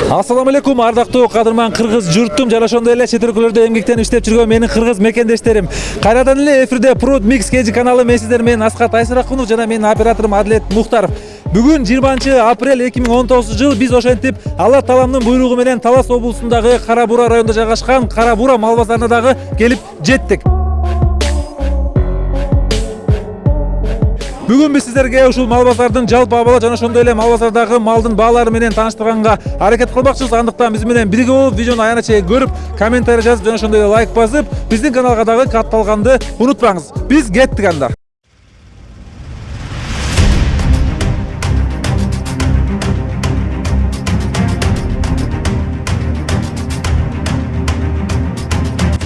Assalamu alaikum ардактуу кадырман кыргыз журтум жана ошондой эле чет өлкөлөрдө эмгектенип иштеп жүргөн менин кыргыз мекендештерим. Кайрадан эле эфирде Pruud Mix KG каналы мен сиздер менен Аскат Айсыракунов жана менин операторум Адилет Мухтаров. Бүгүн 20-апрель 2019 биз ошентип Алла Тааланын буйругу менен Талас облусундагы Кара Бура районунда жайгашкан Кара Бура мал базарына дагы келип жеттик. Бүгүн биз сиздерге ушул мал базардын жалпы абалы жана ошондой эле мал базардагы малдын баалары менен тааныштырганга аракет кылмакчыбыз. Андыктан биз менен бирге болуп видеону аягына чейин көрүп, комментарий жазып жана ошондой эле лайк басып, биздин каналга дагы катталганды унутпаңыз. Биз кеттик анда.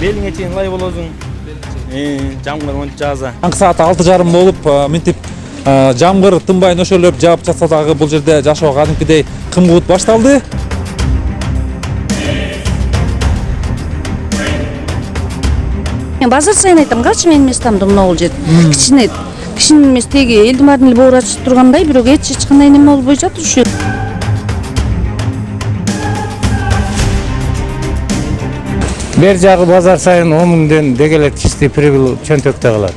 Белиңе чейин лай болосуң. Жамгыр монча жаза. Таңкы саат 6:30 болуп, мынтип жамгыр тынбай нөшөлөп жаап жатса дагы бул жерде жашоо кадимкидей кымгуут башталды. Мен базар сайын айтам, карчы менин местамда мына жер кичине эмес, теги элдин баарын эле боор ачып тургандай, бирок эч кандай неме болбой жатыр ушу. Бер жагы базар сайын 10 мыңдан дегелек чисти прибыл чөнтөктө калат.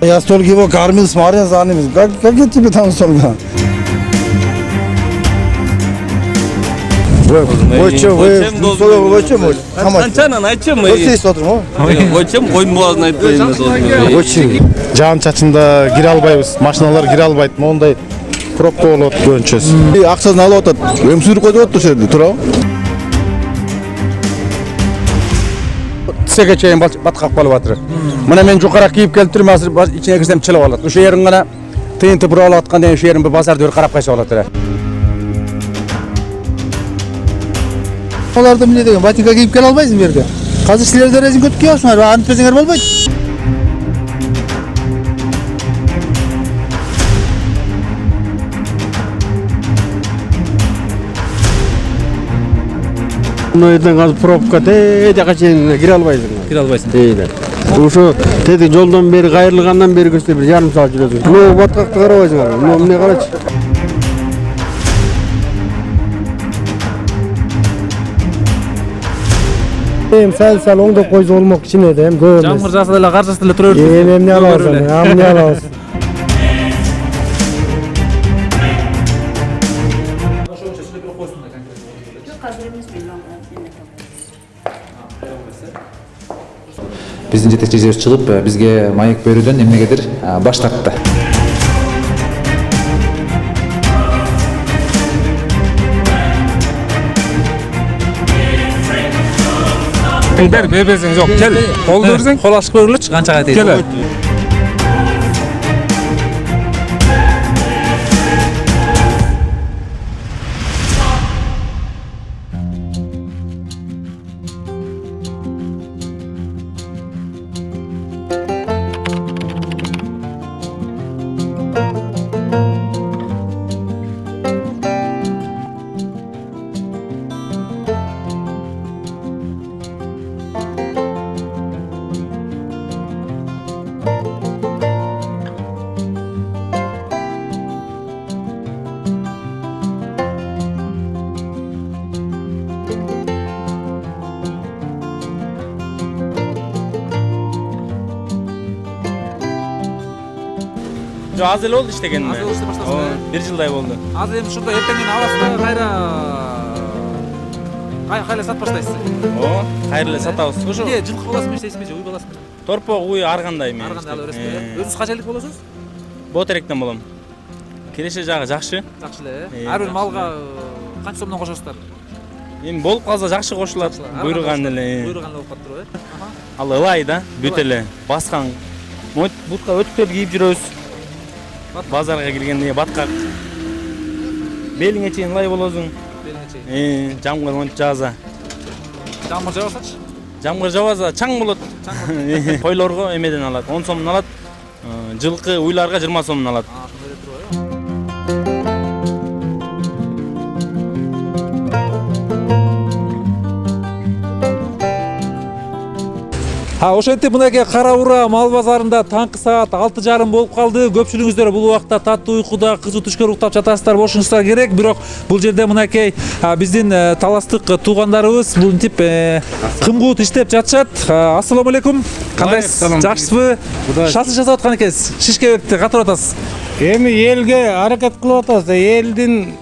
Я столько его кормил, смотрел за ними. Как я тебе там столько? Вы что, вы что, Канчанан айтчым мы. Вы смотрим, Ойчым койдун буазын айтпайбыз. Очень. Жаам чачында кире албайбыз, машиналар кире албайт, мондай пробка болот көбүнчөсү. Акчасын алып атат. Өмсүрүп коюп атты ошол жерде, туурабы? Тисеге чейин баткак болуп атыр. Мына мен жукара кийип келип турмун, азыр ичине кирсем чылып алат. Ошо жерин гана тыйынтып буруп атканда ошо жерин базарды карап кайса болот эле. Оларды эмне деген ботинка кийип келе албайсың бу жерге. Азыр силер да резинка кийип алсыңар, антпесеңер болбойт. Мына жерден азыр пробка жака чейин кире албайсың. Кире албайсың. Дейли. Ошо тети жолдон бери кайрылгандан бери көчтө бир жарым саат жүрөсүң. Мына баткакты карабайсыңар. Мына эмне карачы. Сәл оңдоп койсо болмок, кичине да, көп эмес. Жамгыр жаса деле каршысы деле тура берсин. Эмне алабыз, эмне алабыз. Биздин жетекчилерибиз чыгып, бизге маек берүүдөн эмнегедир баш тартты. Бер бебесиң жок, кел. Колду берсең, Кол ачып көрүлүчү, канчага тийди. кел. Жо аз эле болду иштегениме. Аз эле иштеп баштадыңыз, Бир жылдай болду. Азыр эми ушунда эртеңин абасында кайра сат баштайсыз. Кайра эле сатабыз. Ошо Эмне жылкы баласымен иштейсизби же уй баласымен? торпок уй ар кандай мен. Ар кандай алып бересизби? Өзүңүз канчалык болосуз? Ботеректен болом. Киреше жагы жакшы. Жакшы эле. Ар бир малга канча сомдон кошосуздар? Эми болуп калса жакшы кошулат. Буйруган эле. Буйруган эле болуп калып турбу, Ал ылай да, бүт эле баскан. Бутка өтүктөр кийип жүрөбүз. Базарга киргенде баткак. Белиңе чейин лай болосуң. Белиңе чейин. Жамгыр монча жаза. Жамгыр жаасачы? Жамгыр жабаса чаң болот. Койлорго эмеден алат, 10 сомдон алат. Жылкы уйларга 20 сомдон алат. Ошондой эле турбу, Ошентип мынакей Кара Бура мал базарында таңкы саат 6:30 болуп калды. Көпчүлүгүңүздөр бул убакта таттуу уйкуда, кызуу түшкө уктап жатасыздар болушуңуздар керек. Бирок бул жерде мынакей биздин таластык туугандарыбыз мынтип кымгуут иштеп жатышат. Ассаламу алейкум. Кандайсыз? Жакшысызбы? Шасыз жасап аткан экенсиз. Шишкебекти катырып атасыз. Эми элге аракет кылып атабыз да, элдин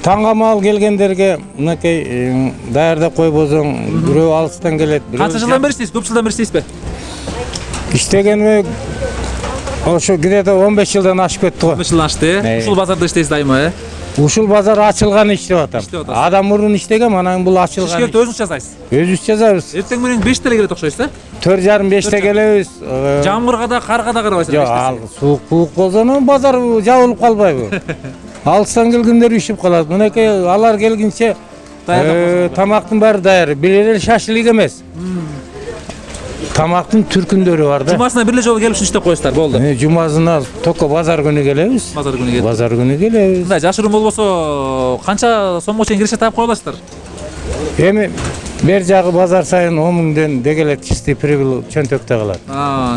таңга мал келгендерге мынакей даярдап койбосоң, бирөө алыстан келет. Канча жылдан бери иштейсиз? Көп жылдан бери иштейсизби? Иштегениме ошо где-то 15 жылдан ашып кетти го. 15 жылдан ашты. Ушул базарда иштейсиз дайыма, Ушул базар ачылган иштеп атам. Адам мурун иштегем, анан бул ачылган. Шишкебекти өзүңүз жасайсыз. Өзүбүз жасайбыз. Эртең менен 5-те келет окшойсуз, 4:30-5-те келебиз. Жамгырга да, карга да карабайсыз. Жок, ал суук болсо базар жабылып калбайбы? Алыстан келгендер ишип калат. Мынакей алар келгинче тамактын баары даяр. Бир эле шашлык эмес. Тамактын түркүндөрү бар да. Жумасына бир эле жолу келип иштеп коесуздар, болду. Жумасына только базар күнү келебиз. Базар күнү келип. Базар күнү келебиз. Мындай жашыруун болбосо канча сомго чейин киреше таап кое аласыздар? Эми бер жагы базар сайын 10 миңден дегелет чисти прибыл чөнтөктө калат.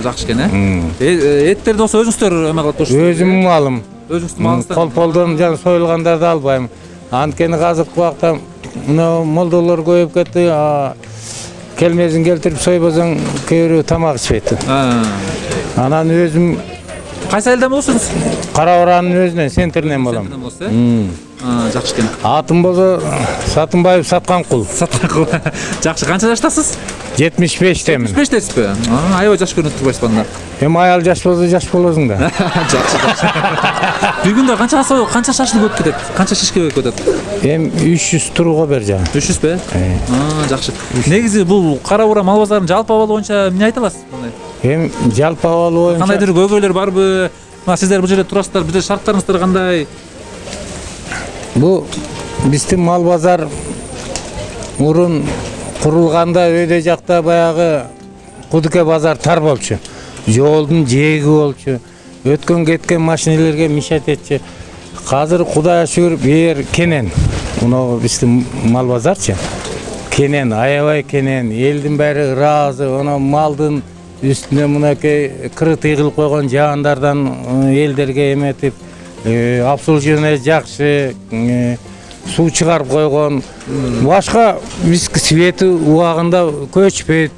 Жакшы экен, Эттерди болсо өзүңүздөр эме кылып турушсуз. Өзүмдүн малым. Өзүңүздүн малыңыздан. Колполдон жана союлгандарды албайм. Анткени азыркы убакта мына молдолор көбөйүп кетти. Келмесин келтирип сойбосоң кээ бирөө тамак ичпейт. Анан өзүм Кайсы айылдан болосуңуз? Кара Буранын өзүнөн, центринен болом. Жакшы экен. Атым болсо Сатынбаев Саткан кул. Саткан кул. Жакшы, канча жаштасыз? 75-темин. 75-тесизби? Аябай жаш көрүнүп турбайсыз анда. Эми аял жаш болсо жаш болосуң да. Жакшы. Бир күндө канча шашлык өтүп кетет? Канча шишкебек өтөт? Эми 300 турго бер жагы. 300бү? Жакшы. Негизи бул Кара Бура мал базарынын жалпы абалы боюнча эмне айта аласыз? Эми жалпы абалы боюнча кандайдыр көйгөйлөр барбы? Сиздер бул жерде турасыздар, бизде шарттарыңыздар кандай? Бул биздин мал базар мурун курулганда өйдө жакта баягы Кудуке базар тар болчу. Жолдун жээги болчу. Өткөн кеткен машинелерге мешать этчи. Азыр Кудайга шүгүр бер кенен. Мына биздин мал базарчы. Кенен, аябай кенен, элдин баары ыраазы, ана малдын үстүнө мынакей кырыты кылып койгон жаандардан элдерге эметип, обслуживание жакшы, суу чыгарып койгон. Башка бизге свети убагында көчпөйт.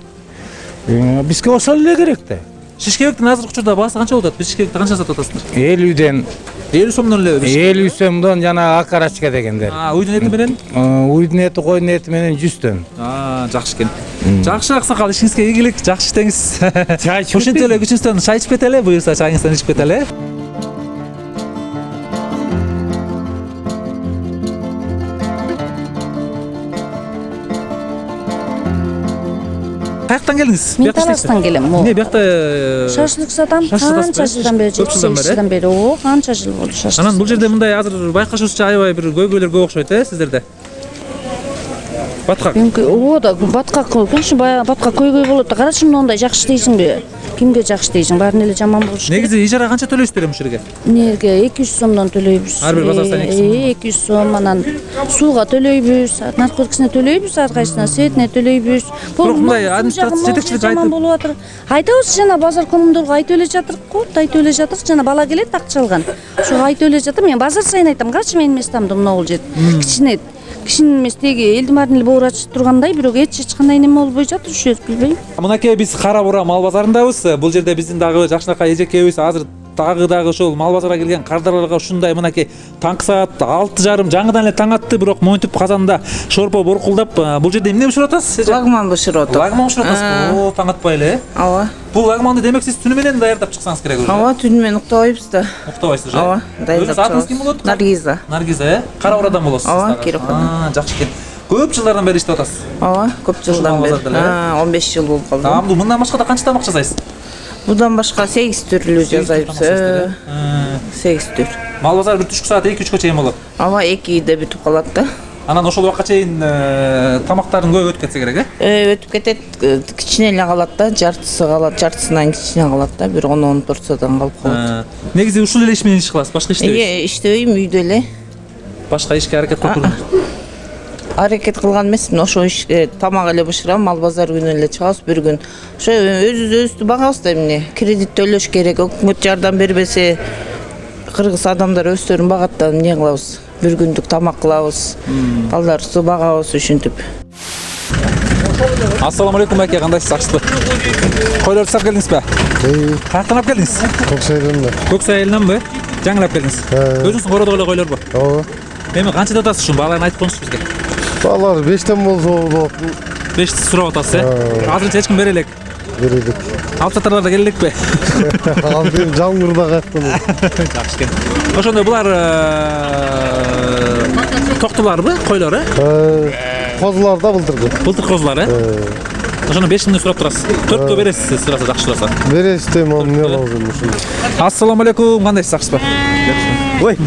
Бизге ошол эле керек да. Шишкебектин азыркы учурда баасы канча болот? Биз шишкебекти канча сатып атасыздар? 50ден 50 сомдон эле. 50 сомдон жана акарачка дегендер. Уйдун эти менен? Уйдун эти, койдун эти менен 100дөн. Жакшы экен. Жакшы аксакал, ишиңизге ийгилик, жакшы иштеңиз. Ушинтип эле күчүңүздөн чай ичип кетели, буюрса чайыңыздан ичип кетели. Каяктан келдиңиз? Мен Таластан келем. Эмне биякта шашлык сатам. Канча жылдан бери, 7 жылдан бери. Канча жыл болду шашлык. Анан бул жерде мындай азыр байкашыбызча аябай бир көйгөйлөр көп окшойт, сиздерде? Баткак. Да, баткак экен, баягы баткак көйгөй болот да. Карачы мындай жакшы дейсиңби? Кимге жакшы дейсиң? Баарын эле жаман болуш керек. Негизи ижара канча төлөйсүздөр эми ушул жерге? Энерге 200 сомдон төлөйбүз. Ар бир базар сайын 200 сом. 200 сом, анан сууга төлөйбүз, наркотикасына төлөйбүз, ар кайсына светине төлөйбүз. Бирок мындай администрация жетекчилик жаман болуп атыр. Айтабыз, жана базар комундорго айтып эле жатырк го, айтып эле жатырк, жана бала келет акча алган. Ошого айтып эле жатам. Мен базар сайын айтам, карачы менин местамда мына бул жер. Кичине эмес, теги элдин баарын эле боорачып тургандай, бирок эч кандай неме болбой жатыр, ушул билбейм. Мынакей биз Кара Бура мал базарындабыз. Бул жерде биздин дагы жакшынакай эжекебиз азыр дагы ошол мал базарга келген кардарларга ушундай мынакей таңкы саат 6:30 жаңыдан эле таң атты, бирок монтип казанда шорпо боркулдап. Бул жерде эмне бышырып атасыз? Лагман бышырып атам. Лагман бышырып атасыз. Таң атпай эле. Ооба. Бул лагманды демек сиз түнү менен даярдап чыксаңыз керек уже. Ооба, түнү менен уктабайбыз да. Уктабайсыз же? Ооба, даярдап чыгабыз. Атыңыз ким болот? Наргиза. Наргиза, Кара Бурадан болосуз. Ооба, Киров. Жакшы экен. Көп жылдардан бери иштеп атасыз. Ооба, көп жылдан бери. 15 жыл болуп калды. Тамамды мындан башка да канча тамак жасайсыз? Будан башка 8 түрлүү жасайбыз. 8 түр. Мал базар бир түшкү саат 2-3кө чейин болот. Ооба, 2-де бүтүп калат да. Анан ошол убакка чейин тамактардын көбү өтүп кетсе керек, Өтүп кетет, кичине эле калат да, жартысы калат, жартысынан кичине калат да, бир 10 порциядан калып калат. Негизи ушул эле иш менен иш кыласыз, башка иштебейсиз? Иштебейм, үйдө эле. Башка ишке аракет кылып турдуңуз. аракет кылган эмесмин. Ошо ишке тамак эле бышырам, мал базар күнү эле чыгабыз бир күн. Ошо өзүбүздү багабыз да эмне. Кредит төлөш керек, өкмөт жардам бербесе кыргыз адамдар өздөрүн багат да эмне кылабыз. Бир күндүк тамак кылабыз. Балдарыбызды багабыз ушинтип. Ассаламу алейкум аке, кандайсыз, жакшысызбы? Койлорду сап келдиңизби? Каяктан алып келдиңиз? Көксайдан да. Көксай элиненби? Жаңылап келдиңиз. Өзүңүз кородо эле койлорбу? Ооба. Эми канчада атасыз ушун? Бааларын айтып коюңузчу бизге. Балар 5тен болсо болот. 5 сурап атасыз, Азырынча эч ким бере элек. Берелик. Алып сатарлар да келе элекпи? Алдын жаңгырда кайткан. Жакшы экен. Ошондо булар токтуларбы, койлор, Козулар да былтырды. Былтыр козулар, Ошону 5 миңден сурап турасыз. 4кө бересиз, сураса жакшыласа. Бересиз, эмне алабыз ушуну. Ассаламу алейкум, кандайсыз, жакшысызбы? Ой,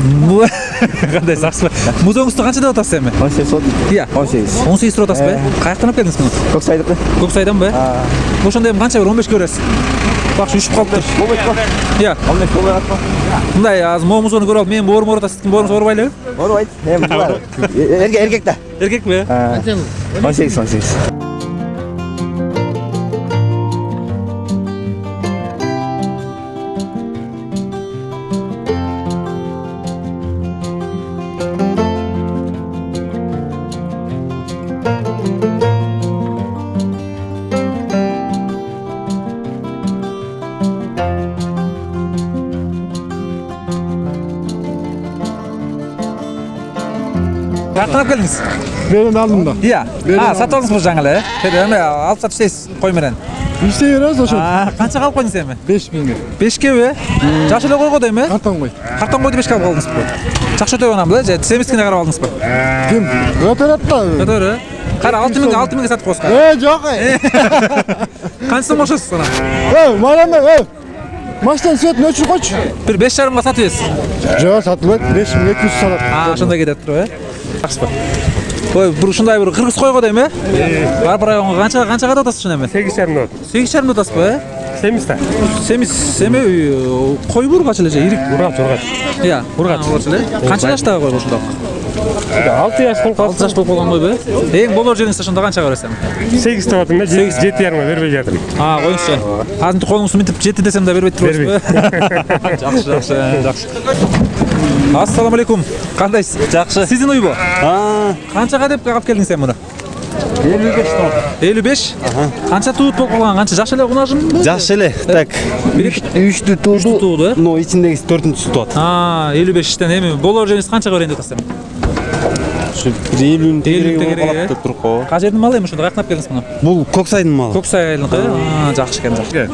кандайсыз, жакшысызбы? Музоңузду канчада атасыз эми? 18 сот. Ия. 18 сурап атасызбы? Каяктан алып келдиңиз муну? Көксайдыкы. Көксайданбы? Ошондо эми канча бир 15 бересиз? Бакшы үшүп калыптыр. Ия. Мындай азыр момузону көрүп алып, менин боорум ооруп атат, сиздин боорунуз оорубайлыбы? Оорубайт. Эми булар. Эркек да. Эркекпи? 18. Каяктан алып келдиңиз? Берен алдым да. Ия. Сатып алдыңызбы жаңы эле? Эми алып сатып иштейсиз, кой менен. Иштей беребиз ошо. Канчага алып койдуңуз эми? 5000ге. 5кеби? Жакшы эле койгон эми? Картон кой. Картон койду 5ке алып калдыңызбы? Жакшы өтөп анамбы, же семискине карап алдыңызбы? Ким? Өтөрөт да. Өтөрө. Кара 6000ге сатып коесуз. Жок. Канча сом кошосуз ана? Мана Маштан сөтүн өчүр койчу. Бир 5,5 сатып бересиз. Жок, сатылбайт. 5200 салат. Ошондой кетип туруп, Жакшысызбы? Ой, бир ушундай бир кыргыз койго дейм, Барып районго канчага атасыз ушуну эми? 8,5 атат. 8,5 атасызбы? Семиз да. Семиз, эми кой бургач эле же, ирик. Ургач. Ия, ургач эле. Канча жаштагы кой ушунда? 6 жаштан 6 жаш болуп калган койбу? Эң болор жериңиз ошондо канчага бересиз эми? 8 деп атам да, 7,5 бербей жатырмын. Коюңузчу. Азыр колуңузду минтип 7 десем да бербейт турбайсызбы? Жакшы. Ассаламу алейкум. Кандайсыз? Жакшы. Сиздин уйбу? Канчага деп алып келдиңиз эми муну? 55 тонн. 55? Канча туут болуп калган? Канча жакшы эле кунажымбы? Жакшы эле. Так. 3тү тууду. Но ичиндеги 4-чү туат. 55-тен эми болор жериңиз канчага берейин деп атасыз эми? Ушу 50 тегерек деп туруп кой. Кай жердин малы эми ошондо каяктан алып келдиңиз муну? Бул Көксайдын малы. Көксайдыкы? Жакшы экен, жакшы.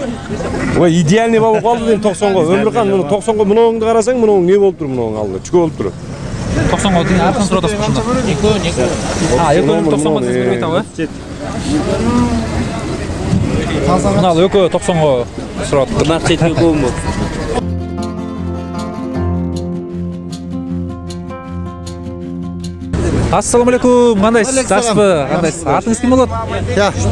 Ой, идеальный болуп калды дейм 90го. Өмүркан муну 90го муну карасаң, муну эмне болуп тур мунун алды? Чүкө болуп тур. 90го дейин аркан сурап атасыз ошондо. Экөө 90го сиз бербей атабы? Мына ал экөө 90го сурап атат. Нар четке көмбү. Ассаламу алейкум, кандайсыз? Жакшысызбы? Кандайсыз? Атыңыз ким болот?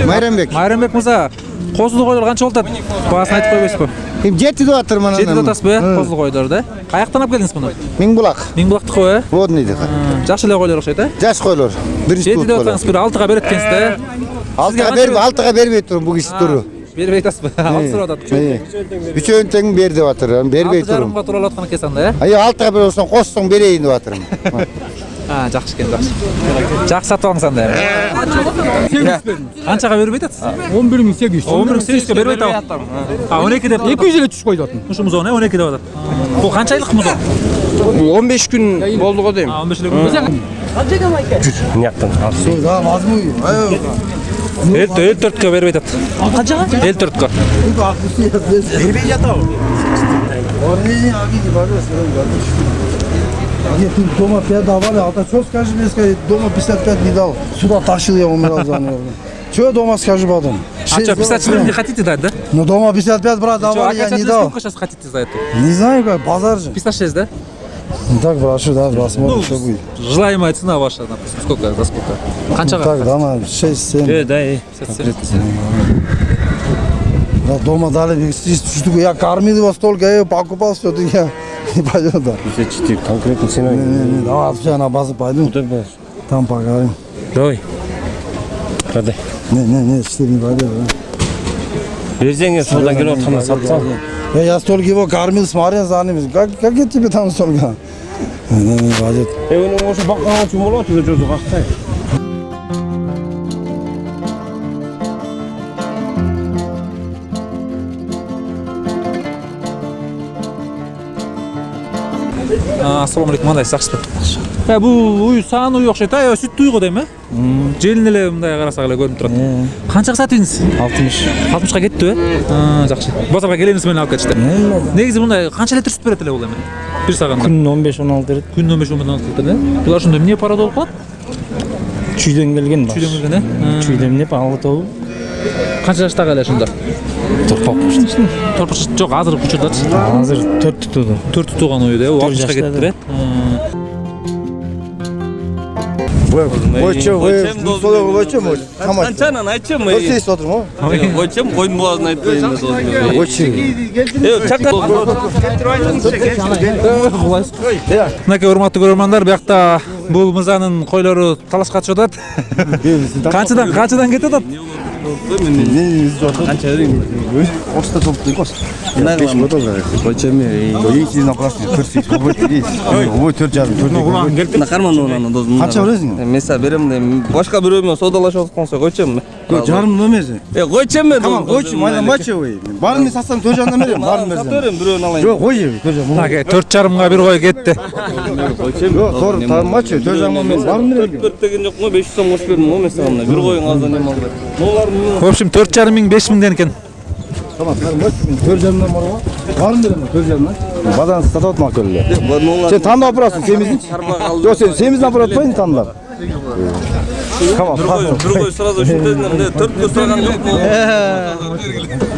Майрамбек. Майрамбек мырза, козулуу койлор канча болуп атат? Баасын айтып койбойсузбу? Эми 7 деп атыр мына. 7 деп атасызбы, козулуу койлор да? Каяктан алып келдиңиз муну? Миңбулак. Миңбулактыкы, Водныйдыкы. Жакшы эле койлор окшойт, Жаш койлор. 7 деп атсаңыз бир 6га берет экенсиз да? 6га бербей турум бу киши туру. Бербей атасызбы? 6 сурап атат. Үчөөнүн тең бер деп атыр. Бербей турум. 6,5га тууралап аткан экенсиң да? 6га берсең коссоң берейин деп атырмын. Жакшы экен, жакшы. Жакшы сатып алыңыз анда. Канчага бербей атасыз? 11800. 11800ге бербей атам. 12 деп 200 эле түшүп койду атын. Ушу музон 12 деп атат. Бул канча айлык музон? 15 күн болду го дейм. 15 күн. Мыяктан. Да, мазмуй. 54ке бербей атат. Канчага? 54ке. Бербей жатабы? Дома 5 давали, а то что скажи мне, дома 55 не дал. Сюда тащил, я умирал за него. Что дома скажи потом? А что, 54 не хотите дать, да? Ну дома 55, брат, давали, я не дал. Сколько сейчас хотите за это? Не знаю, как, базар же. 56, да? Ну так, брашу, да, посмотрим, что будет. Желаемая цена ваша, допустим, сколько, за сколько? Канчага? Так, да, на 6-7. Да, 57. Да, дома дали, я кормил его столько, я покупал все-таки, я не пойдет, да. 54 конкретно цена. Не, давай, отвечай на базу пойдем. Там поговорим. Давай. Hadi. Ne işlerin var ya. Берсеңер судан келіп отқанда сатсаң. Я стол его кормил, смотрел за ними. Как я тебе там столько? Не, вадет. Оның осы баққан үшін болады, жүзі қақтай. Assalomu alaykum, qandaysiz, yaxshisiz? Bu uy sağan uy o'xshaydi, süt uy deymi? Jelin ele bunday qarasak ele ko'rinib turadi. Qanchaga sotdingiz? 60. 60 ga ketdi-ku? Yaxshi. Bozorga kelamiz meni olib ketishdi. Negizi bunday qancha litr süt beradi ele endi? Bir sağanda. Күніне 15-16 рет. Күніне 15-16 litr. Bular shunday эмне парада болуп калат? Чүйден келген бар. Чүйден келген, Чүйден деп алғы тобы. Qancha yoshdaga ele shunda? Torpaq жоқ, азыр учурда. Азыр 4 тұтуды. 4 тутуган уйда, 60 га кетти. Қаншанан айтшы ма? Көрсейсіз отыр ма? Қойчым, қойдың боғазын айтты енді сосын. Мынакей урматтуу көрөрмандар, биякта бул мырзанын койлору талашка чыгып атат. Канчадан кетип атат? Қанша берейін? Осыда толып дейік осы. Қойчем ең апарасың, көрсейсіз, ой 4,5. Қарман онаны дозым. Қанша бересің? Мен саған беремін, башқа біреумен саудалашып отқанса қойчем. Жарым өмесі. Қойчем мен. Tamam қойчым, айламачы ой. Барын мен сатсам 4 жағынан беремін, барын берсем. Сатырым, біреуін алайын. Жоқ, қой жеби, 4 жағынан. Мынакей 4,5 бир кой кетти. Жоқ, торып тармачы, 4 жағынан мен барын беремін. 4 деген жоқ ма, 500 сом қосып бердім, мен саған. Бір қойың аздан нем алды. В общем 4,5 миң 5 миңден екен. Tamam, tarmачы, мен 4 жағынан бар ғой. Барын беремін, 4 жағынан. Бадан сатып отма көлі. Сен таңдап апарасың, семізін? Жоқ, сен семізін апарат қойын таңдап. Tamam, Bir koy sırada düşündüm de 4 sıradan yok mu?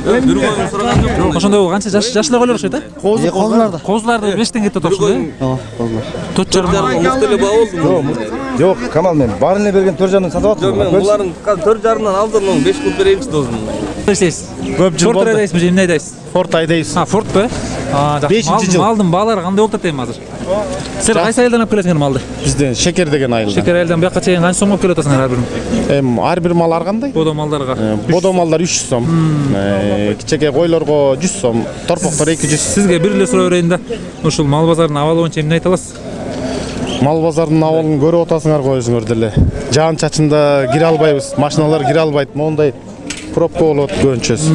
Bir koy sıradan yok mu? Ошондой канча жашлар койлор окшойт, Қозыларда. Козуларды 5тен кетип атат ошондой. Төрт жарым мықты ба oldu. Жоқ, Камал мен барына берген 4 жағынан сатып Жоқ, мен бұларын 4 жарымнан алдым, 5 қылып берейінші дозым. Ne isteysiz? Ford aydaysınız, ne aydaysınız? Форт айдайбыз. Ha, Ford be. Бешинчи жыл. Малдың балалары кандай болуп атат эми азыр? Сен кайсы айылдан алып келесиңер малды? Бизден Шекер деген айылдан. Шекер айылдан бияка чейин канча сом алып келип атасыңар ар бирин? Ар бир мал ар кандай? Бодо малдарга. Бодо малдар 300 сом. Кичеке койлорго 100 сом, торпоктор 200. Сизге бир эле суроо берейин да. Ушул мал базарынын абалы боюнча эмне айта аласыз? Мал базарынын абалын көрүп атасыңар го өзүңөр деле. Жаан чачында кире албайбыз, машиналар кире албайт, мондай пробка болот көбүнчөсү.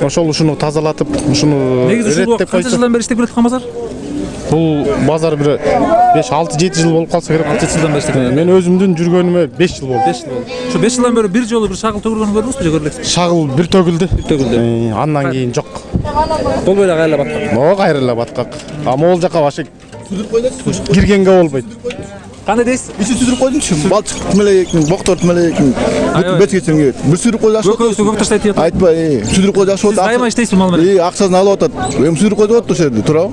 Ошол ушуну тазалатып, ушуну реттеп койсо. Канча жылдан бери иштеп келаткан базар? Бул базар бир 5-6-7 жыл болуп калса керек. 6 жылдан бери иштеп келген. Мен өзүмдүн жүргөнүмө 5 жыл болду. 5 жыл болду. Ошо 5 жылдан бери бир жолу бир шагыл төгүлгөнү көрдүңүзбү же көрбөйсүзбү? Шагыл бир төгүлдү. Төгүлдү. Андан кийин жок. Болбой эле кайрылап аткан. О, кайрылап аткак. А могул жака башы киргенге болбойт. Кандай дейсиз? Üçü südürüp koydumчу, балчык тимелейкин, боктор тимелейкин. Бет кетсеңге бир сүрүп кой жакшы. Көкөйсү көк таштайт дейт. Айтпа, сүдүрүп кой жакшы болду. Айма иштейсизби мал менен? Акчасын алып атат. Эми сүдүрүп кой деп атты ошол жерде, туурабы?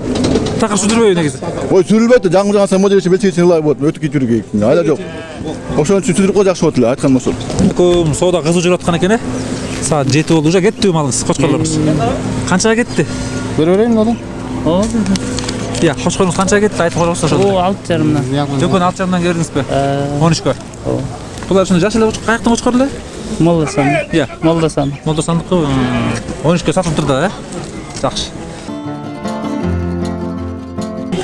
Такыр сүдүрбөйбү негизи. Ой, сүдүрбөйт, жаңы жаңы модель бет кетсең ылай болот, өтүп кетүрү керек. Айла жок. Ошон үчүн сүдүрүп кой жакшы болот эле, айткан ошол. Көм соода кызуу жүрүп аткан экен, Саат 7 болду, уже кеттиби малыңыз, кочкорлоруңуз? Канчага кетти? Береберейин одан. Я, кочкоруңуз канчага кетти? Айтып коёңуз ошол. 6,5-дан. Жокон 6,5-дан бердиңизби? 13кө. Булар ушундай жаш эле каяктын кочкору эле? Молдасан. Я. Молдасан. Молдосандыкы 13кө сатылып турду, Жакшы.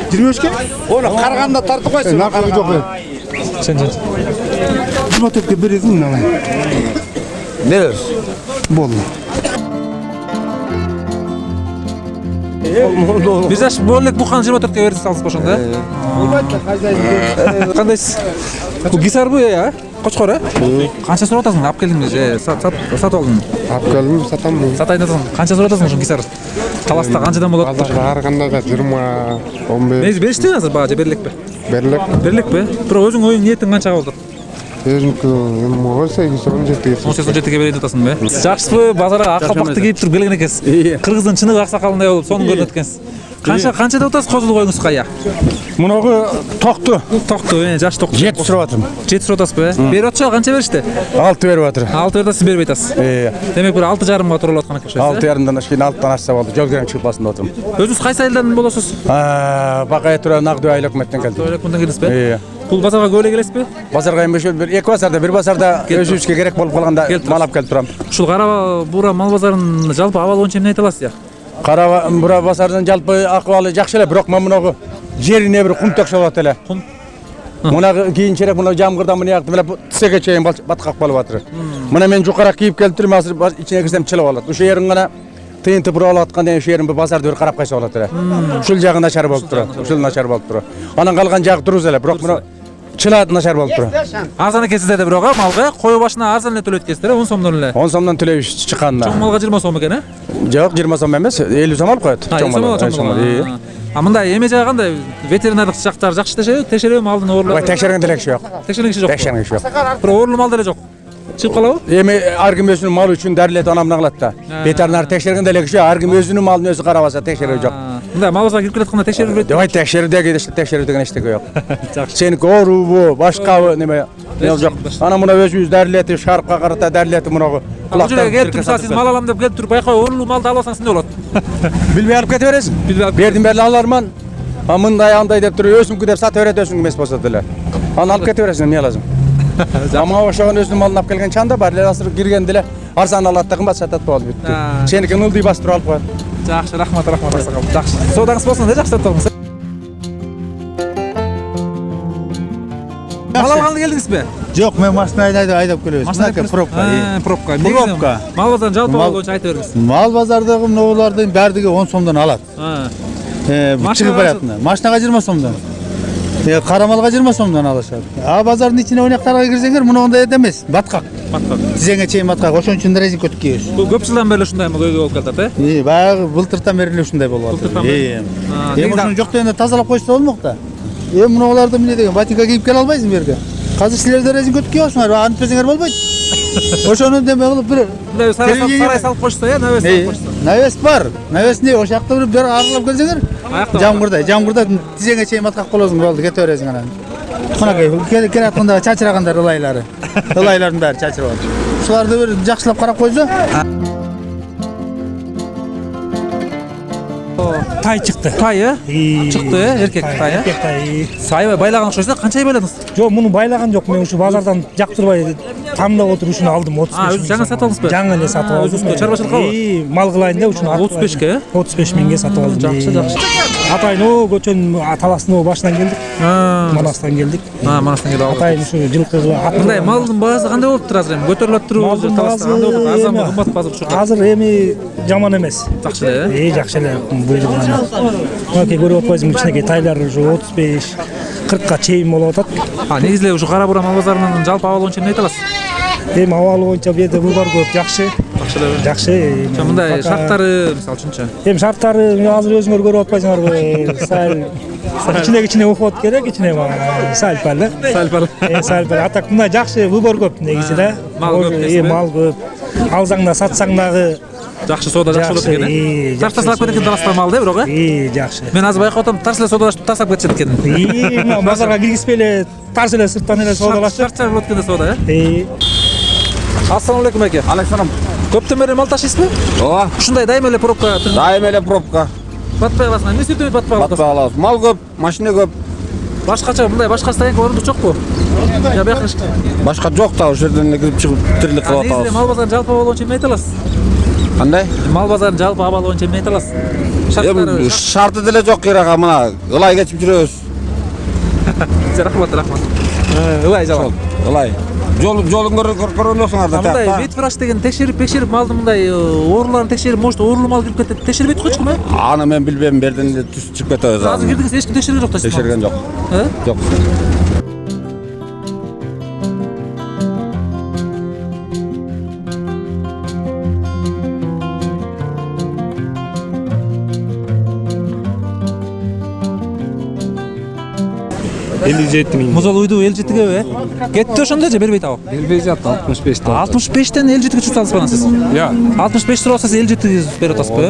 25ке? Оны карганда тартып койсуң. Наркы жок. Сен. 24ке бересиң мына. Берерсиз. Болду. Биз аш болек букан 24ке берип салсызбы ошондо, Кандайсыз? Бул гисарбы, Кочкор, Канча сурап атасың? Алып келдиңби же сатып алдыңбы? Алып келдим, сатам. Сатайын атасың. Канча сурап атасың ошо гисар? Таласта канчадан болот? Ар кандай да 20, 15. Мези беришти азыр бага же берилекпи? Берилек. Берилекпи? Бирок өзүң оюң ниетиң канчага болду? Өзүнкү 18-17ге берейин атасың бе? Жакшысызбы? Базарга ак калпакты кийип туруп келген экенсиз. Кыргыздын чыныгы аксакалындай болуп сонун көрүнөт экенсиз. Канчада отасыз козулук оюңуз кая? Муногу токту. Токту, жаш токту. 7 сурап атырмын. 7 сурап атасызбы? Берип атчы, канча беришти? 6 берип атыр. 6 берди, сиз бербей атасыз. Демек бир 6,5 туралып аткан экен. 6,5-дан ашкын 6-тан ашса болду. Жол керем чыгып басында отурум. Өзүңүз кайсы айылдан болосуз? Бакая тура Нагды айыл өкмөттөн келдим. Өкмөттөн келдизби? Бул базарга көп эле келесизби? Базарга эми ошо бир 2 базарда, бир базарда өзүбүзгө керек болуп калганда мал алып келип турам. Ушул Кара Бура мал базарынын жалпы абалы боюнча эмне айта аласыз? Кара Бура базарынын жалпы акыбалы жакшы эле, бирок мен муногу жерине бир кум төксөп атат эле. Кум. Мунагы кийинчерээк мына жамгырдан мына жакты эле тисеге чейин баткак болуп атыр. Мына мен жукара кийип келип турмун, азыр ичине кирсем чылып алат. Ошо жерин гана тыйынтып буралып аткандан ошо жерин бир базарды бир карап кайса болот эле. Ушул жагы начар болуп турат. Ушул начар болуп турат. Анан калган жагы туруз эле, бирок мына чылат начар болуп турат. Арзан экенсиздер бирок малга кою башына арзан эле төлөйт экенсиздер, 10 сомдон эле. 10 сомдон төлөйбүз чыкканда. Чоң малга 20 сом экен, Жок, 20 сом эмес, 50 сом алып коет. Чоң мал. Мындай эме жагы кандай? Ветеринардык жактар жакшы текшерүү малдын оорулары. Текшерген деле жок. Текшерген жок. Текшерген жок. Бир оорулуу мал деле жок. Чыгып калабы? Эми ар ким өзүнүн малы үчүн дарылет анамына кылат да. Ветеринар текшерген деле жок, ар ким өзүнүн малын өзү карабаса текшерүү жок. Мындай мал базарга кирип келатканда текшерүү берет. Давай текшерүү деген эчтеке жок. Сеники оорубу, башкабы неме жок. Ана мына өзүбүз дарылетип, шарпка карата дарылетип мунагу Бул жерге келип турса, сиз мал алам деп келип туруп, байкой оорулуу малды алып алсаңыз эмне болот? Билбей алып кете бересиң. Бердим бери аларман. Мындай андай деп туруп өзүңкү деп сата берет, өзүң эмес болсо деле. Аны алып кете бересиң, эмне лазым? Ама ошогон өзүнүн малын алып келген чанда бар эле, азыр кирген деле арзан алат да кымбат сатат болду бүттү. Сеники ылдый бастырып алып коет. Жакшы, рахмат. Жакшы. Содаңыз болсун, жакшы сатып алыңыз. Мал алганды келдиңизби? Жок, мен машина айдап келебиз. Мынакей пробка. Пробка. Пробка. Мал базарынын жалпы абалы боюнча айта бериңиз. Мал базардагы мыналардын баардыгы 10 сомдон алат. Чыгып баратына. Машинага 20 сомдон. Кара малга 20 сомдон алышат. Базардын ичине ойнактарга кирсеңер, мунундай эмес. Баткак. Тизеңе чейин баткак. Ошон үчүн резинка өтүп кийебиз. Бул көп жылдан бери ушундай мал өйгө болуп калат, Баягы былтыртан бери эле ушундай болуп атат. Эми ошону жок дегенде тазалап койсо болмок да. Мунуларды эмне деген, ботинка кийип келе албайсың берге. Азыр силер да резинка өтүп кийип антпесеңер болбойт. Ошону деме кылып бир сарай салып койсо, навес салып койсо. Навес бар. Навес не, ошол жакта бир аралап келсеңер, жамгырда тизеңе чейин баткак болосуң, болду, кете бересиң анан. Мынакей келе атканда чачырагандар ылайларын баары чачырып атат. Ушуларды бир жакшылап карап койсо. Тай чыкты. Тай, чыкты, эркек тай. Эркек тай. Сайбай байлаган окшойсуз, канча байладыңыз? Жок, муну байлаган жок. Мен ушу базардан жактырбай тамдап отуруп ушуну алдым 35. Өзү жаңы сатып алдыңызбы? Жаңы эле сатып алдым. Өзүңүзгө чарбачылыкка? Мал кылайын деп ушуну 35ке? 35 миңге сатып алдым. Жакшы. Атайын көчөнүн таласынын башынан келдик. Манастан келдик. Манастан келип алдык. Атайын ушу жылкы мындай малдын баасы кандай болуп тур азыр эми? Көтөрүлүп турбу, таласта кандай болуп тур? Арзанбы, кымбатпы азыр ушул? Азыр эми жаман эмес. Жакшы эле. Жакшы эле. Мынакей көрүп атпайсыңбы, кичинекей тайлар ушу 35-40ка чейин болуп атат. Негизи эле ушу Кара Бура мал базарынын жалпы абалы боюнча эмне айта аласыз? Эми абалы боюнча бу жерде выбор көп, жакшы. Жакшы. Мындай шарттары мисалы үчүнчү. Эми шарттары азыр өзүңөр көрүп атпайсыңарбы? Сал кичине ухот керек, кичине сальпал да. Сальпал. А так мына жакшы выбор көп негизи да. Мал көп. Мал көп. Алсаң да сатсаң дагы жакшы соода жакшы болот экен. Ташталып кеткен таласта мал да бирок, жакшы. Мен азыр байкап атам, тарс эле соодалашып таштап кетишет экен. Базарга киргизбей эле тарс эле сырттан эле соодалашып. Чарчар болот экен соода, Ассалам алейкум аке. Алейкум. Көптөн бери мал ташыйсызбы? Ооба. Ушундай дайыма эле пробка. Дайыма эле пробка. Батпай каласың. Эмне себептен батпай каласың? Батпай калабыз. Мал көп, машина көп. Башкача мындай башка стоянка орунду жокпу? Я бияка Башка жок да, ошол жерден эле кирип чыгып тирлик кылып атабыз. Негизи мал базарынын жалпы абалы боюнча эмне айта аласыз? Кандай? Мал базарынын жалпы абалы боюнча эмне айта аласыз? Эми шарты деле жок кирага, мына ылай кечип жүрөбүз. Рахмат. Ылай жалпы. Ылай. Жолун көрүнөсүңөр да. Мындай вет врач деген текшерип малды мындай ооруларын текшерип, может оорулуу мал кирип кетет. Текшербейт го эчким, Аны мен билбейм, берден эле түз чыгып кетебиз. Азыр кирдиңиз, эч ким текшерген жок да. Текшерген жок. Жок. 57 миң. Музол уйду 57-ге кетти ошондо же бербейт абы? Бербей жатты 65 та. 65-тен 57-ге чурт алып сиз. Я. 65 туруп алсаңыз 57 берип атасызбы?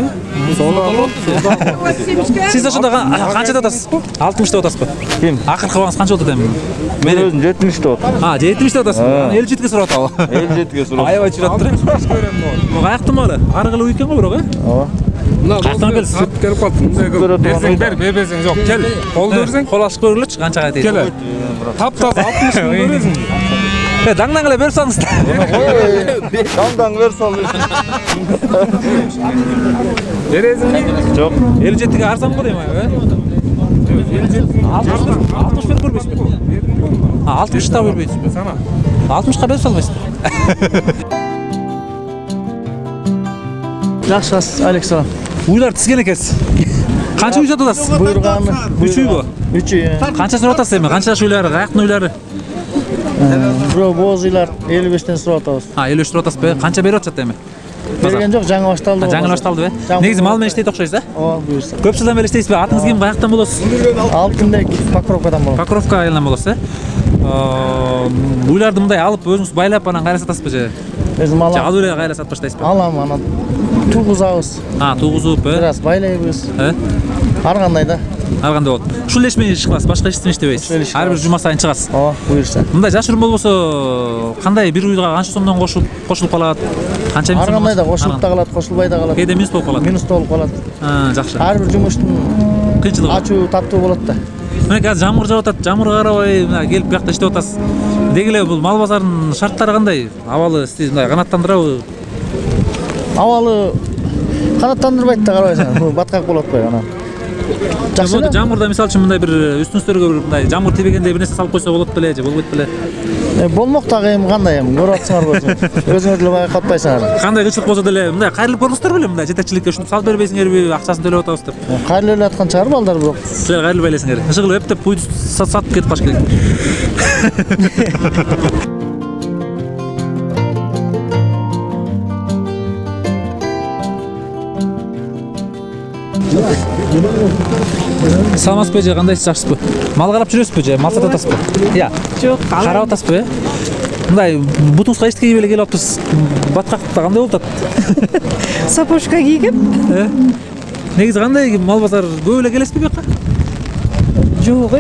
Сиз ошондо канча деп атасыз? 60 деп атасызбы? Ким? Акыркы багыңыз канча болду эми? Мен өзүм 70 деп атам. 70 деп атасызбы? 57-ге сурап атабы? 57-ге сурап. Аябай чураттыр. Бул каяктын малы? Ары кылып экен го бирок, Ооба. Каяктан келиз? Келип калдым. Берсең бер, бербесең жок. Кел. Колду берсең. Кол ашып көргүлөчү канчага дейт. Кел. Таптап 60 миң бересиң. Даңдан эле берип салыңыз. Даңдан бер сал. Бересиң? Жок. 57-ге арзан го дейм ай. 60 берип көрбөйсүзбү? 60 та бербейсизби? 60-ка берип салбайсызбы? Жакшы, алейкум. Уйлар тизген экенсиз. Канча үй сатып атасыз? Буйрганы. 3 үйбү? 3 үй. Канча сурап атасыз эми? Канча уйлары? Каяктын уйлары? Бирөө боз үйлөр 55тен сурап атабыз. 55 сурап атасызбы? Канча берип атышат эми? Берген жок, жаңы башталды. Жаңы башталдыбы? Негизи мал менен иштейт окшойсуз, Ооба, буюрса. Көп жылдан бери иштейсизби? Атыңыз ким? Каяктан болосуз? Алтынбек Покровкадан болом. Покровка айылынан болосуз, Уйларды мындай алып өзүңүз байлап анан кайра сатасызбы же? Өзүм алам. Алып эле кайра сатып баштайсызбы? Алам, анан тугузабыз. Тугузуп, Бир аз байлайбыз. Ар кандай да. Ар кандай болот. Ушул иш менен иш кыласыз, башка иш иштебейсиз. Ар бир жума сайын чыгасыз. Ооба, буюрса. Мындай жашыруун болбосо кандай бир үйгө канча сомдон кошулуп калат? Канча Ар кандай да кошулуп да калат, кошулбай да калат. Кээде минус болуп калат. Минус болуп калат. Жакшы. Ар бир жумуштун кыйынчылыгы. ачуу таттуу болот да. Мына азыр жамгыр жаап атат, жамгырга карабай мына келип бuyakta иштеп атасыз. Деги эле бул мал базарынын шарттары кандай? Абалы сизди мындай канааттандырабы? Абалы канааттандырбайт да карабайсың. Бул баткак болуп атпайбы анан. Жакшы эле. Жамгырда мисалы үчүн мындай бир үстүңүздөргө бир мындай жамгыр тийбегенде бир нерсе салып койсо болот беле же болбойт беле? Болмок дагы эми кандай эми көрүп атсыңарбы өзүңөр. Өзүңөр деле байкап атпайсыңар. Кандай кыйынчылык болсо деле мындай кайрылып көрдүңүздөр беле мындай жетекчиликке ушинтип салып бербейсиңерби, акчасын төлөп атабыз деп. Кайрылып эле аткан чыгар балдар бирок. Силер кайрылбай элесиңер. Ышыгылып эптеп буйду сатып кетип калыш керек. Саламатсызбы же, кандайсыз, жакшысызбы? Мал карап жүрөсүзбү же, мал сатып атасызбы? Я. Жок, карап атасызбы? Мындай бутуңузга эчтеке кийип эле келип атыптырсыз. Баткакта кандай болуп атат? Сапожка кийгем. Негизи кандай мал базар көп эле келесизби бuyakка? Жок,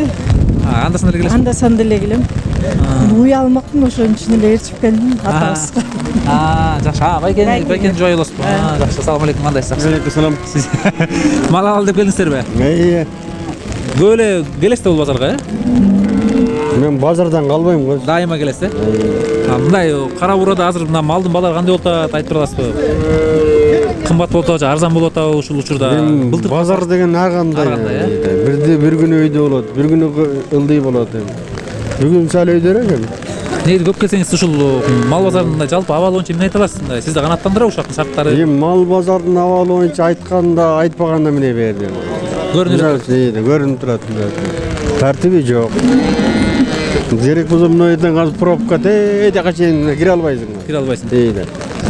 анда-санда эле келесизби? Анда-санда эле келем. Уй алмакмын, ошонун үчүн эле ээрчип келдим атабызга. Жакшы. Байкен жой элесизби? Жакшы. Ассаламу алейкум, кандайсыз? Алейкум салам. Сиз мал алалы деп келдиңиздерби? Ие. Көп эле келесизби бул базарга, Мен базардан калбайм го. Дайыма келесиз, мындай кара буурада азыр мына малдын баалары кандай болуп атат, айтып бере аласызбы? Кымбат болуп атабы же арзан болуп атабы ушул учурда? Былтыр базар деген ар кандай. Бир күнү өйдө болот, бир күнү ылдый болот. Бүгүн мисалы өйдө экен. Негизи көп келсеңиз ушул мал базарында жалпы абалы боюнча эмне айта аласыз? Сизди канааттандырабы ушул шарттары? Мал базардын абалы боюнча айтканда, айтпаганда эмне берди? Көрүнүп турат. Тартиби жок. Дерек бузумнойдон азыр пробка тээде чейин кире албайсың. Кире албайсың. Дейди.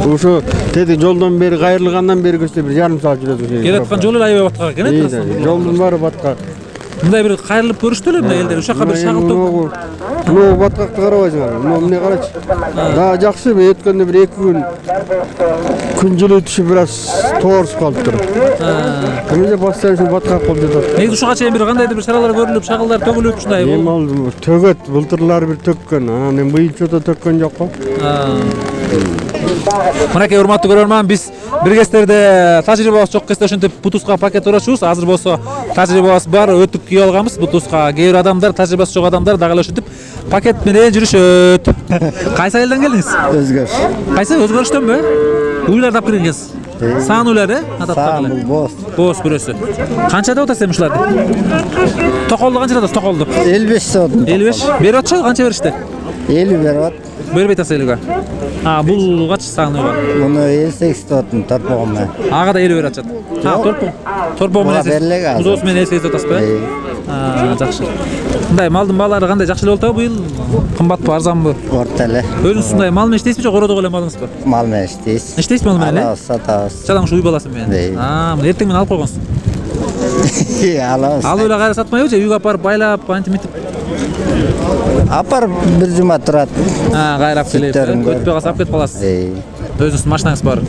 Ошо тети жолдон бери кайрылгандан бери көчтө бир жарым саат жүрөсүң. Келаткан жол эле аябай баткак экен, Дейди. Жолдун баары баткак. Мындай бир кайрылып көрүштү эле мындай элдер. Ушакка бир шагылтып. Мына баткакты карабайсыңар. Мына эмне карачы. Да жакшы, мен өткөндө бир 2 күн жылуу түшүп бир аз тоорусуп калыптыр. Эмне постоянно баткак болуп жатат. Негизи ушуга чейин бир кандайдыр бир чаралар көрүлүп, шагылдар төгүлүп ушундай. Эми ал төгөт, былтырлар бир төккөн. Анан эми быйылча төккөн жок го. Мынакей урматтуу көрөрман, биз бир кездерде тажрыйбабыз жок кезде ошентип бутуска пакет урачубуз. Азыр болсо тажрыйбабыз бар, өтүп кийип алганбыз бутуска. Кээ бир адамдар, тажрыйбасы жок адамдар дагы эле ошентип пакет менен жүрүшөт. Кайсы айылдан келдиңиз? Өзгөрүш. Кайсы өзгөрүштөнбү? Уйлар тап киргенсиз. Саан уйлар, Саан бул боз бирөөсү. Канча деп атасыз эми ушуларды? Токолду канча деп атасыз, токолду? 55 сот. 55. Берип атышабы, канча беришти? 50 берип ат. Бербейт атасы 50га. Бул качы саан уйга? Муну 58 сотун торпогум менен. Ага да 50 берип атышат. Торпогум менен. Бузоосу менен 58 деп атасызбы? Жакшы. Мындай малдын баалары кандай, жакшы эле болуп атабы быйыл? Кымбатпы, арзанбы? Орто эле. Өзүңүз мындай мал менен иштейсизби же кородого эле малыңызбы? Мал менен иштейбиз. Иштейсизби мал менен эле? Сатабыз. Жалаң уй баласы менен. Мына эртең менен алып койгонсуз. Алабыз. Алып эле кайра сатпайбы же үйгө апарып байлап, антип мынтип? Апар бир жума турат. Кайрап келип, өтпөй калса алып кетип каласыз. Өзүңүздүн машинаңыз бар.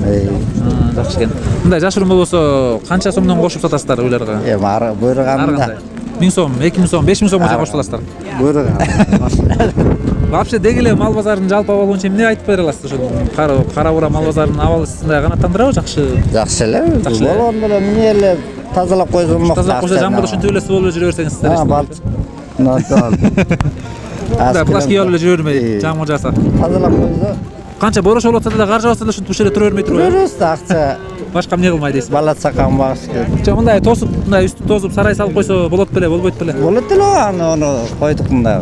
Жакшы экен. Мындай жашыруун болбосо канча сомдон кошуп сатасыздар уйларга? Буйруганда 1000 сом, 2000 сом, 5000 сомго чейин кошуп аласыздар. Вообще деги эле мал базарынын жалпы абалы боюнча эмне айтып бере аласыз? Ошо кара бура мал базарынын абалы сизди канааттандырабы, жакшы? Жакшы эле. Болгондо эле эмне эле тазалап койсом. Тазалап койсо жамгырда ушинтип эле болуп жүрө берсеңиздер. Плаш кийип алып эле жүрө бермей, жамгыр жааса. Тазалап койсо. Канча борошо болуп атса да, кар жааса да ушинтип ушул эле тура бермей турбу? Көрөбүз да акча. Башка эмне кылмай дейсиз? Бала чакам багыш керек. Жок, мындай тосуп, мындай үстүн тосуп, сарай салып койсо болот беле, болбойт беле? Болот эле, аны койдук мындай.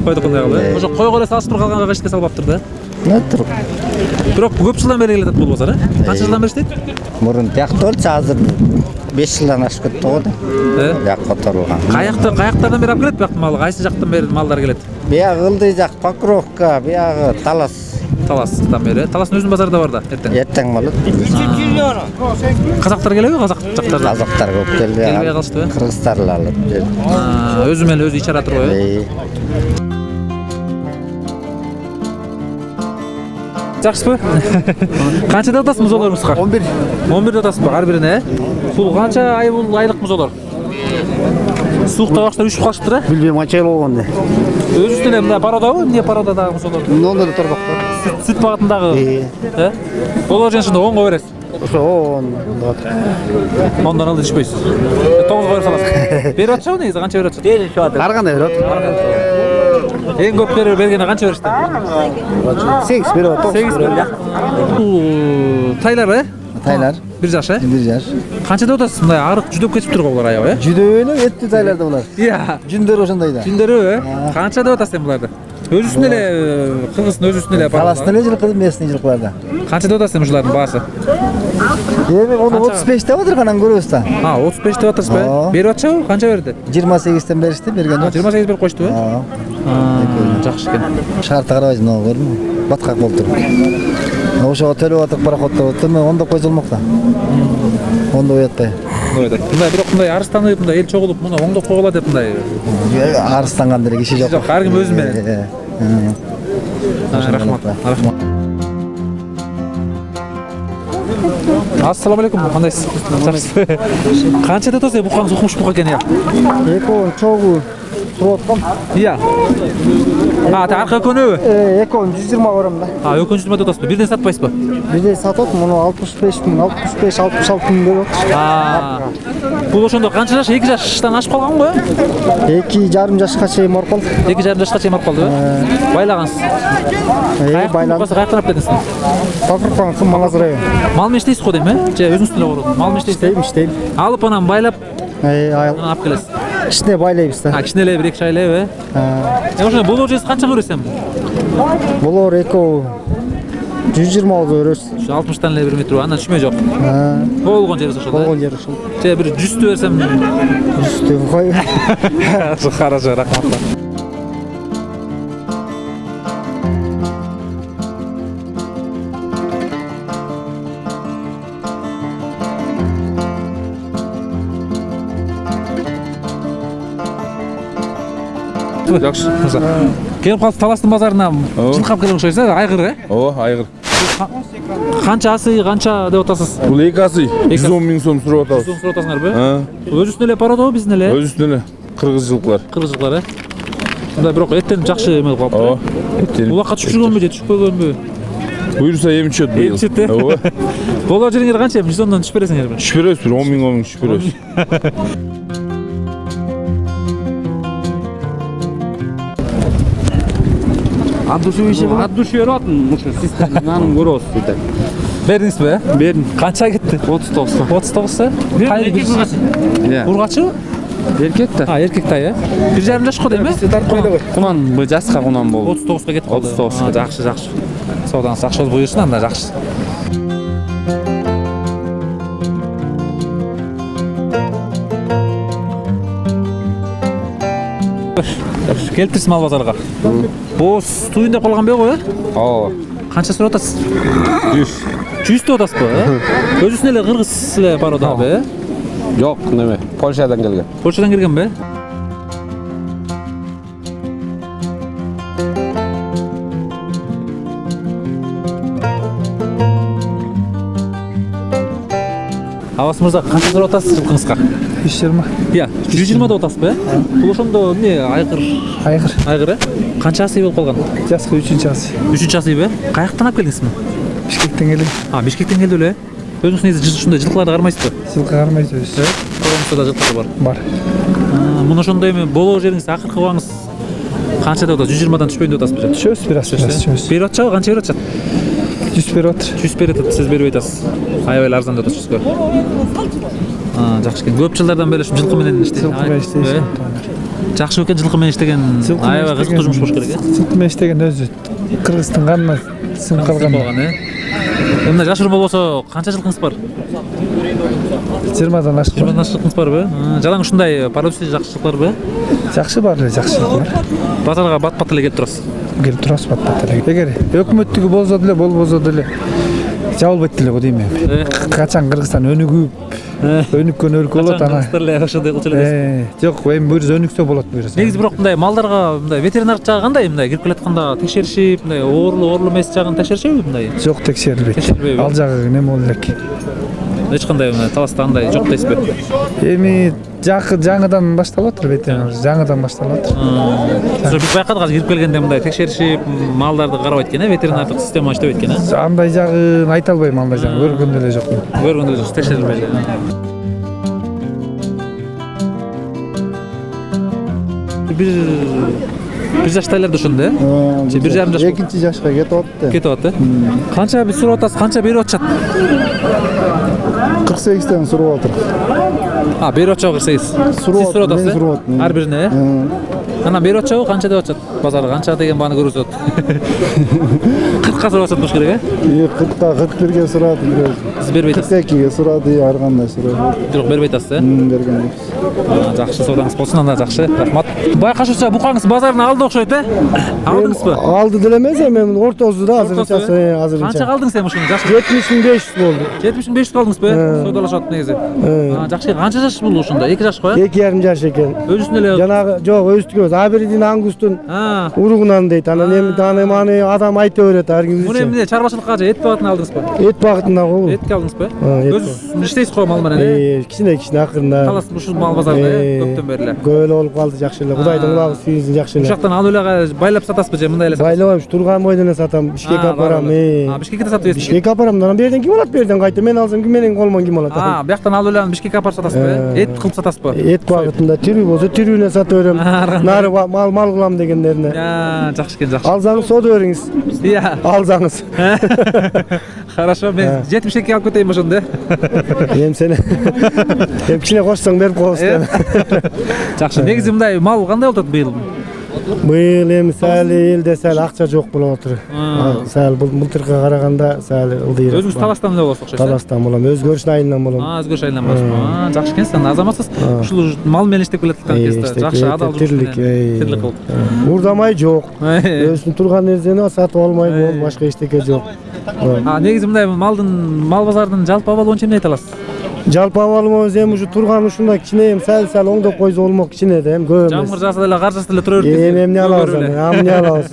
Койдук мындай кылып. Ошо койго эле салыштырып калганга эчке салбаптыр да. Туруп. Бирок көп жылдан бери келатат бул базар, Канча жылдан бери иштейт? Мурун тияк болчу, азыр 5 жылдан ашып кетти го да. Бияк которулган. Каяктардан бери алып келет бияктын малы? Кайсы жактан бери малдар келет? Биягы Ылдый жак, Покровка, биягы Талас. Таластан бери. Таластын өзүнүн базары да бар да, эртең. Эртең болот. Казактар келеби, казак жактардан? Казактар көп келбей. Келбей калыштыбы? Кыргыздар эле алып. Өзү менен өзү ичара турбайбы? Жакшысызбы? Канчада атасыз музолорубузга? 11. 11 атасызбы ар бирине? Бул канча ай бул айлык музолор? Суукта баштап үшүп калышыптыр, Билбейм, канча ай болгону. Өзүнүн эле мындай пародабы? Эмне пародадагы музолор? Онда да торбак. Сүт багытындагы. Болор жана ошондо 10го бересиз. Ошо 10. Ондан алды түшпөйсүз. 9го берип саласыз. Берип атышабы негизи, канча берип атышат? Ар кандай берет? Эң көп бергени канча беришти? 8 берет, 9 берет. Тайлар, Тайлар. 1 жаш, 1 жаш. Канчада атасыз? Мындай арык жүдөп кетиптир го булар аябы, Жүдөбү эле этти тайларда булар. Иә. Жүндөр ошондой да. Жүндөрү, Канча деп атасыз буларды? Өзүсүн эле кыргыздын өзүсүн эле Таластын эле жылкы, местный жылкыларда. Канча деп атасыз ушулардын баасы? Эми ону 35 деп отурганан көрөбүз да. 35 деп атасызбы? Берип атышабы? Канча берди? 28тен беришти, бергенде. 28 берип коюштубу? Жакшы экен. Шартты карабайсың, мына көрдүңбү? Баткак болуп туруп. Ошого төлөп атып пароходдо өтөмө ондоп койсо болмок да. Ондоп уятпай. Мындай бирок мындай арыстанып, мындай эл чогулуп, муну оңдоп койгула деп мындай. Арыстанган киши жок. Ар ким өзү менен. Рахмат. Ассаламу алейкум, кандайсыз? Жакшысызбы? Канчада атасыз? Букаңыз укмуш бука экен я. Экөө чогуу туруп аткам. Иә. Арка экөөнүбү? Экөө 120 барам да. Экөө 120 деп атасызбы? Бирден сатпайсызбы? Бирден сатат, муну 65 миң, 65-66 миң берип атышты. Бул ошондо канча жаш? 2 жаштан ашып калган го? 2,5 жашка чейин барып калды. 2,5 жашка чейин барып калдыбы? Байлагансыз. Байлаган. Каяктан алып келдиңиз? Покровка, Маңаз район. Мал менен иштейсиз го дейм, Же өзүңүз эле корудуңуз? Мал менен иштейсиз? Иштейм. Алып анан байлап, Алып келесиз. Кичине байлайбыз да. Кичине эле 1-2 айлайбы? Ошондо болор жесиз канча көрөсүң? Болор экөө 120 болсо беребиз. 60тан эле бермей туруп, андан түшмөй жок. Болгон жерибиз ошол. Болгон жери ошол. Же бир 100тү берсем. 100тү кой. Хорошо, рахмат. Жакшы. Келип калды Таластын базарына жылкап келген окшойсуз, айгыр, Ооба, айгыр. Канча асы, канча деп атасыз? Бул 2 асы 110 миң сом сурап атабыз. 110 сурап атасыңарбы? Өзүсүн эле пародобу, биздин эле? Өзүсүн эле. Кыргыз жылкылар. Кыргыз жылкылар, Мындай бирок эттен жакшы эме кылып калыптыр. Ооба. Улакка түшүп жүргөнбү же түшүп койгөнбү? Буюрса эмчет быйыл. Эмчет, Ооба. Болор жериңер канча? 110дон түшүп бересиңерби? Түшүп беребиз, 10 миң түшүп беребиз. От души бератым, ушу сиз нанын көрөсүз дейт. Бердиңизби? Бердим. Канча кетти? 39. 39-та? Эркек ургачы. Ургачы? Эркек да. Эркек да, 1,5 жашка дейм, Кунан жашка кунан болду. 39га кетип калды. 39. Жакшы. Саудаңыз жакшы болуп буйрсун, анда жакшы. Келиптирсиз мал базарга. Боз туюн деп калган бе го, Ооба. Канча сурап атасыз? 100. 100 деп атасызбы? Өзүсүн эле кыргыз эле пародабы? Жок, неме, Польшадан келген. Польшадан келген бе? Абас мырза, канча сурап атасыз жылкыңызга? 120. Иә, 120 да атасыз ба? Бул ошондо эмне айгыр? Айгыр, э? Канча асый болуп калган? Жаскы 3-чү асый. 3-чү асый ба? Каяктан алып келдиңизби? Бишкектен келдим. Бишкектен келди эле. Өзүңүз негизи ушундай жылкыларды кармайсызбы? Жылкы кармайбыз. Коромусда да жылкы бар. Бар. Муну ошондой эми болоо жериңиз акыркы убагыңыз канча деп атасыз? 120дан түшпөйүн деп атасызбы? Түшөбүз, бир аз түшөбүз. Берип атчабы, канча берип атышат? 100 берип атыр. 100 берип атат, сиз бербей атасыз. Аябай эле арзан деп атасыз. Жакшы экен. Көп жылдардан бери ушул жылкы менен иштейсиз. Жакшы экен жылкы менен иштеген. Аябай кызыктуу жумуш болуш керек, э? Жылкы менен иштеген өзү Кыргыздын канына сиңип калган. Мындай жашыруун болбосо канча жылкыңыз бар? 20дан ашык. 20дан ашык жылкыңыз барбы? Жалаң ушундай продукция жакшылыклар бар? Жакшы бар эле, жакшылык бар. Базарга бат-бат эле келип турасыз. Келип турасыз бат-бат эле. Эгер өкмөттүгү болсо деле, болбосо деле жабылбайт деле го дейм эми. Качан Кыргызстан өнүккөн өлкө болот ана. Кыргызстан ошондой кылчу эле. Жок, эми бир өнүксө болот буюрса. Негизи бирок мындай малдарга мындай ветеринар жагы кандай? Мындай кирип келатканда текшеришип, мындай оорулуу эмес жагын текшеришеби мындай? Жок, текшерилбейт. Ал жагы неме болду элек. Эч кандай таласта андай жок дейсизби? Эми жаңыдан башталып атыр ветеринар, жаңыдан башталып атыр. Биз байкадык азыр кирип келгенде мындай текшеришип, малдарды карабайт экен, ветеринардык система иштебейт экен, э? Андай жагын айта албайм, андай жагын көргөндө эле жокмун. Көргөндө эле жок, текшерилбей эле. Бир жаштайларды ошондо, э? 1,5 жаш. Экинчи жашка кетип атты. Кетип атты. Канча биз сурап атасыз, канча берип атышат? 48тен сурап атыр. Берип атчабы 48? Сиз сурап атасыз, э? Ар бирине, э? Анан берип атчабы, канча деп атышат? Базарга канча деген бааны көрүп атат. 40ка сурап атат болуш керек, э? 40ка, 41ге сурады бирөө. Сиз бербей атасыз? 42ге сурады, ар кандай сурады. Жок, бербей атасыз, э? Берген жоксуз. Жакшы, соодаңыз болсун, анда жакшы. Рахмат. Байкашыча букаңыз базардын алдында окшойт, э? Алдыңызбы? Алды деле эмес, эми ортосуда азырынча. Канча калдыңыз эми ушуну? 70.500 болду. 70.500 калдыңызбы? Соодалашат негизи. Жакшы. Канча жаш бул ушунда? 2 жаш го, э? 2,5 жаш экен. Өзүнүн эле. Жанагы жок, өзүнүкү эмес. Абирдин ангустун уругунан дейт. Анан эми аны адам айта берет ар ким. Муну эмне чарбачылыкка же эт багытына алдыңызбы? Эт багытына го. Этке алдыңызбы? Өзү иштейсиз го мал менен, э? Кичине акырында. Талас ушул мал базарында, э? Көптөн бери эле. Көп эле болуп калды, жакшы эле. Кудайдын улагы сүйүнсүн, жакшы эле. Ушактан алып эле байлап сатасызбы же мындай эле? Байлабайм, турган бойдон эле сатам. Бишкекке апарам. Бишкекке сатып бересиз? Бишкекке апарам. Анан берден ким алат, берден кайта мен алсам ким менен колмон ким алат? Бияктан алып эле Бишкекке апарып сатасызбы? Эт кылып сатасызбы? Эт багытында тирүү болсо тирүүнө сатып берем. Нары мал кылам дегендерине. Жакшы экен, жакшы. Алсаңыз соода бериңиз. Иә. Алсаңыз. Хорошо, мен 72 алып кетейин ошондо. Эми сени кичине кошсоң берип коебуз. Жакшы. Негизи мындай мал кандай болот быйыл? Быйыл эми сәл элде сәл акча жок болуп атыр. Сәл былтыркыга караганда сәл ылдыйраак. Өзүңүз таластан эле болосуз окшойт. Таластан болом, өзгөрүш айынан болом. Өзгөрүш айынан болосузбу? Жакшы экен, сен азаматсыз. Ушул мал менен иштеп келаткан кезде жакшы адал тирлик кылып. Уурдамай жок. Өзүнүн турган нерсени сатып алмай болду, башка эчтеке жок. Негизи мындай мал базардын жалпы абалы боюнча эмне айта аласыз? Жалпы абалыбыз эми ушу турган ушундай кичине эми сәл оңдоп койсо болмок, кичине да эми көп эмес. Жамгыр жааса деле кар жааса деле тура берет. Эми эмне алабыз, эмне алабыз?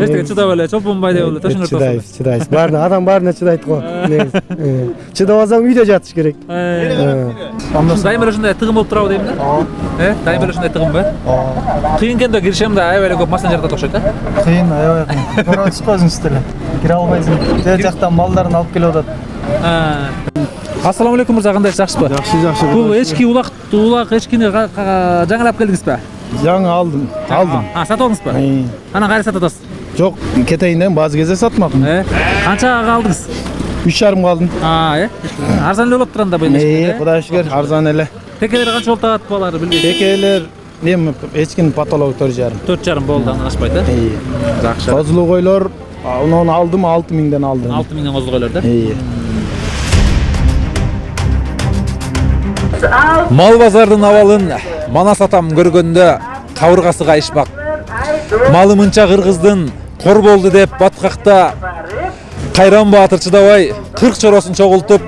Эчтеке чыдап эле, чолпонбай деп эле төшүңөр тосуңуз. Чыдайбыз. Баарына адам баарына чыдайт го. Чыдабасаң үйдө жатыш керек. Дайым эле ушундай тыгым болуп турабы дейм да? Дайым эле ушундай тыгым ба? Кыйын экен да киришем да, аябай эле көп машина жаратат окшойт, э? Кыйын, аябай кыйын. Көрүп атасыз го өзүңүз деле. Кире албайсың. Жер жактан малдарын алып келип атат. Ассаламу алейкум мырза, кандайсыз, жакшысызбы? Жакшы. Бул эчки улак эчкини жаңылап келдиңизби? Жаңы алдым. Сатып алдыңызбы? Анан кайра сатып атасыз? Жок, кетейинден баазы кезде сатмакмын. Канчага алдыңыз? 3,5 алдым. Арзан эле болуп турган да быйыл. Кудайга шүгүр, арзан эле. Текелер канча болуп атат балары билбейсиз? Текелер эми эчкинин патологу 4,5. 4,5 болду, андан ашпайт, э? Жакшы. Козулуу койлор, уну алдым 6.000ден алдым. 6.000ден козулуу койлор да? Мал базардын абалын Манас атам көргөндө кабыргасы кайышмак. Малы мынча кыргыздын кор болду деп баткакта Кайран Баатыр чыдабай 40 чоросун чогултуп,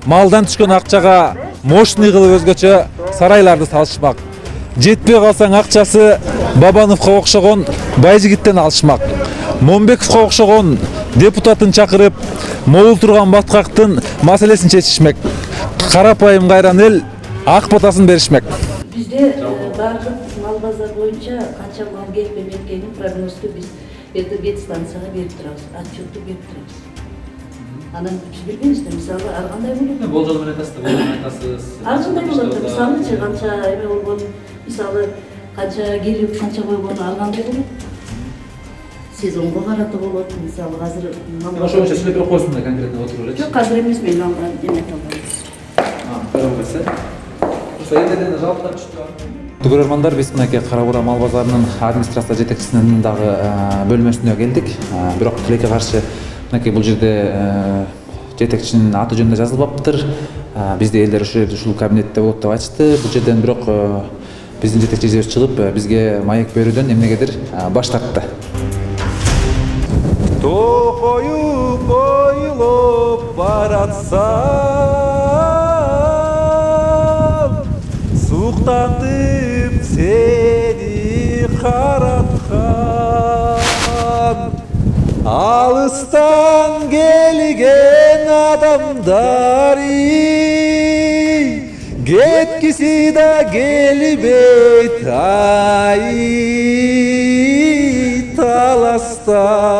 малдан түшкөн акчага мощный кылып өзгөчө сарайларды салышмак. Жетпей калсаң акчасы Бабановго окшогон байжигиттен алышмак. Момбековго окшогон депутатын чакырып, могул турган баткактын маселесин чечишмек. Карапайым кайран эл ак батасын беришмек. Бизде бардык мал базар боюнча канча мал келип эметкенин прогнозду биз вет станцияга берип турабыз, отчетту берип турабыз. Анан биз билбейбиз да, мисалы ар кандай болот. Болжол менен айтасыз. Ар кандай болот, мисалы канча эме болгон, мисалы канча келип канча койгону ар кандай болот. Сезонго карата болот, мисалы азыр Ошо боюнча сүйлөп берип койсун да конкретно отуруп элечи. Жок, азыр эмес, мен эме кылдым. Көрөрмандар, биз мынакей Кара Бура мал базарынын администрация жетекчисинин дагы бөлмөсүнө келдик. Бирок тилекке каршы мынакей бул жерде жетекчинин аты жөнүндө жазылбаптыр. Бизде элдер ушул кабинетте болот деп айтышты. Бул жерден бирок биздин жетекчибиз чыгып бизге маек берүүдөн эмнегедир баш тартты. Токоюп ойлоп баратсам, суктантып сени караткан, алыстан келген адамдары кеткиси да келбейт, ай таластан.